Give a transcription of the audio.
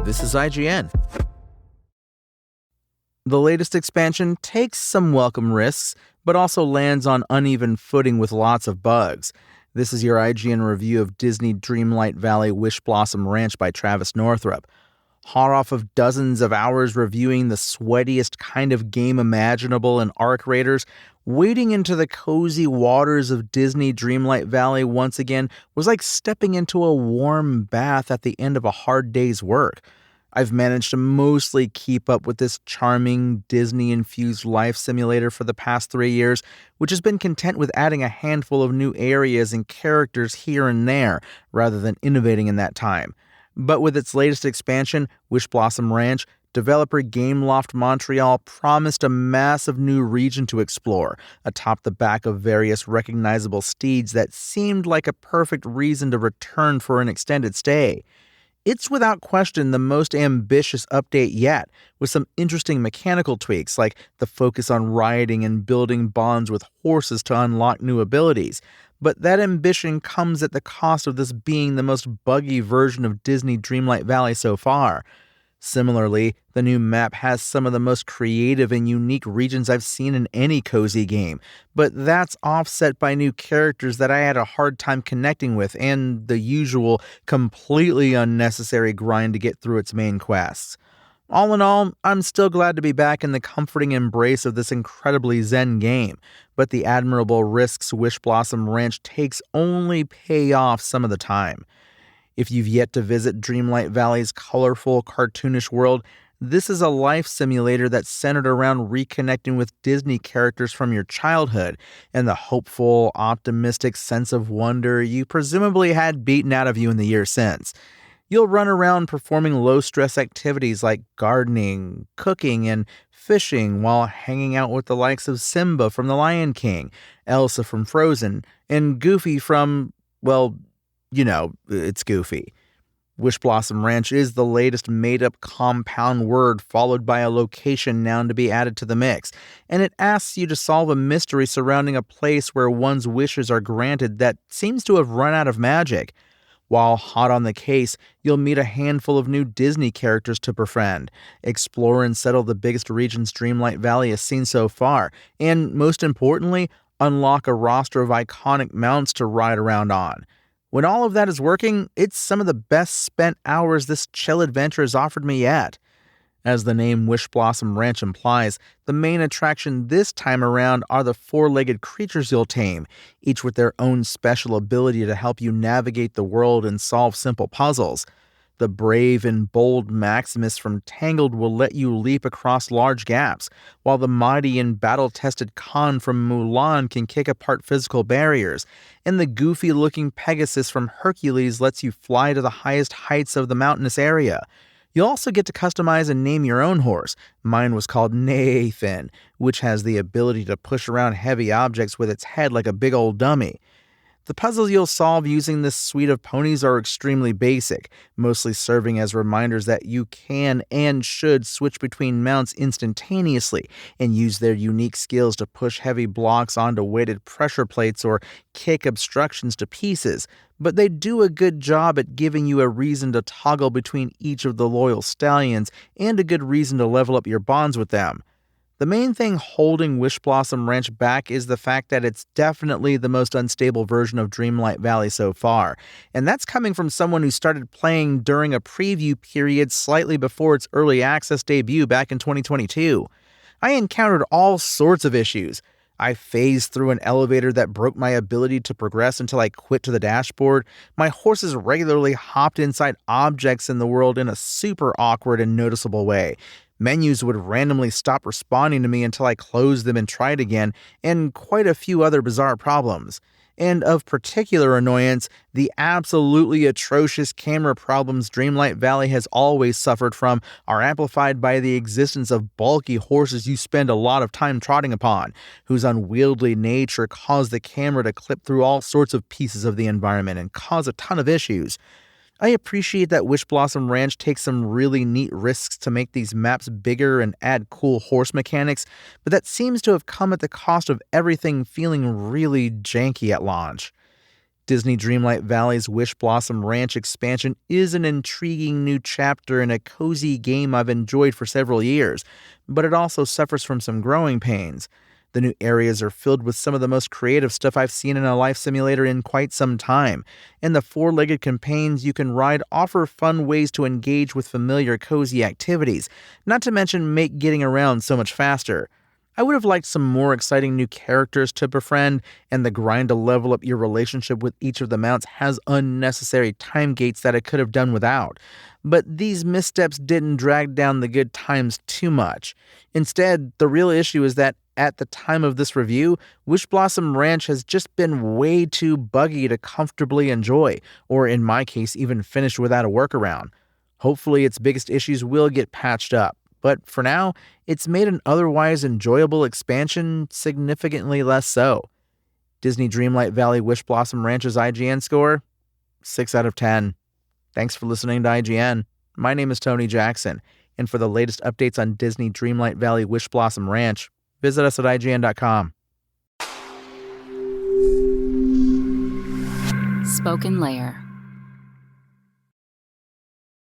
This is IGN. The latest expansion takes some welcome risks, but also lands on uneven footing with lots of bugs. This is your IGN review of Disney Dreamlight Valley Wishblossom Ranch by Travis Northrop. Hot off of dozens of hours reviewing the sweatiest kind of game imaginable in Arc Raiders, wading into the cozy waters of Disney Dreamlight Valley once again was like stepping into a warm bath at the end of a hard day's work. I've managed to mostly keep up with this charming Disney-infused life simulator for the past 3 years, which has been content with adding a handful of new areas and characters here and there, rather than innovating in that time. But with its latest expansion, Wishblossom Ranch, developer Gameloft Montreal promised a massive new region to explore, atop the back of various recognizable steeds that seemed like a perfect reason to return for an extended stay. It's without question the most ambitious update yet, with some interesting mechanical tweaks like the focus on riding and building bonds with horses to unlock new abilities. But that ambition comes at the cost of this being the most buggy version of Disney Dreamlight Valley so far. Similarly, the new map has some of the most creative and unique regions I've seen in any cozy game, but that's offset by new characters that I had a hard time connecting with and the usual, completely unnecessary grind to get through its main quests. All in all, I'm still glad to be back in the comforting embrace of this incredibly zen game, but the admirable risks Wishblossom Ranch takes only pay off some of the time. If you've yet to visit Dreamlight Valley's colorful, cartoonish world, this is a life simulator that's centered around reconnecting with Disney characters from your childhood and the hopeful, optimistic sense of wonder you presumably had beaten out of you in the years since. You'll run around performing low-stress activities like gardening, cooking, and fishing while hanging out with the likes of Simba from The Lion King, Elsa from Frozen, and Goofy from, well, you know, it's Goofy. Wishblossom Ranch is the latest made-up compound word followed by a location noun to be added to the mix, and it asks you to solve a mystery surrounding a place where one's wishes are granted that seems to have run out of magic. While hot on the case, you'll meet a handful of new Disney characters to befriend, explore and settle the biggest regions Dreamlight Valley has seen so far, and most importantly, unlock a roster of iconic mounts to ride around on. When all of that is working, it's some of the best spent hours this chill adventure has offered me yet. As the name Wishblossom Ranch implies, the main attraction this time around are the four-legged creatures you'll tame, each with their own special ability to help you navigate the world and solve simple puzzles. The brave and bold Maximus from Tangled will let you leap across large gaps, while the mighty and battle-tested Khan from Mulan can kick apart physical barriers, and the goofy-looking Pegasus from Hercules lets you fly to the highest heights of the mountainous area. You'll also get to customize and name your own horse. Mine was called Nathan, which has the ability to push around heavy objects with its head like a big old dummy. The puzzles you'll solve using this suite of ponies are extremely basic, mostly serving as reminders that you can and should switch between mounts instantaneously and use their unique skills to push heavy blocks onto weighted pressure plates or kick obstructions to pieces, but they do a good job at giving you a reason to toggle between each of the loyal stallions and a good reason to level up your bonds with them. The main thing holding Wishblossom Ranch back is the fact that it's definitely the most unstable version of Dreamlight Valley so far, and that's coming from someone who started playing during a preview period slightly before its early access debut back in 2022. I encountered all sorts of issues. I phased through an elevator that broke my ability to progress until I quit to the dashboard. My horses regularly hopped inside objects in the world in a super awkward and noticeable way. Menus would randomly stop responding to me until I closed them and tried again, and quite a few other bizarre problems. And of particular annoyance, the absolutely atrocious camera problems Dreamlight Valley has always suffered from are amplified by the existence of bulky horses you spend a lot of time trotting upon, whose unwieldy nature cause the camera to clip through all sorts of pieces of the environment and cause a ton of issues. I appreciate that Wishblossom Ranch takes some really neat risks to make these maps bigger and add cool horse mechanics, but that seems to have come at the cost of everything feeling really janky at launch. Disney Dreamlight Valley's Wishblossom Ranch expansion is an intriguing new chapter in a cozy game I've enjoyed for several years, but it also suffers from some growing pains. The new areas are filled with some of the most creative stuff I've seen in a life simulator in quite some time, and the four-legged campaigns you can ride offer fun ways to engage with familiar cozy activities, not to mention make getting around so much faster. I would have liked some more exciting new characters to befriend, and the grind to level up your relationship with each of the mounts has unnecessary time gates that I could have done without. But these missteps didn't drag down the good times too much. Instead, the real issue is that at the time of this review, Wishblossom Ranch has just been way too buggy to comfortably enjoy, or in my case, even finish without a workaround. Hopefully its biggest issues will get patched up. But for now, it's made an otherwise enjoyable expansion significantly less so. Disney Dreamlight Valley Wishblossom Ranch's IGN score? 6 out of 10. Thanks for listening to IGN. My name is Tony Jackson, and for the latest updates on Disney Dreamlight Valley Wishblossom Ranch, visit us at IGN.com. Spoken Layer.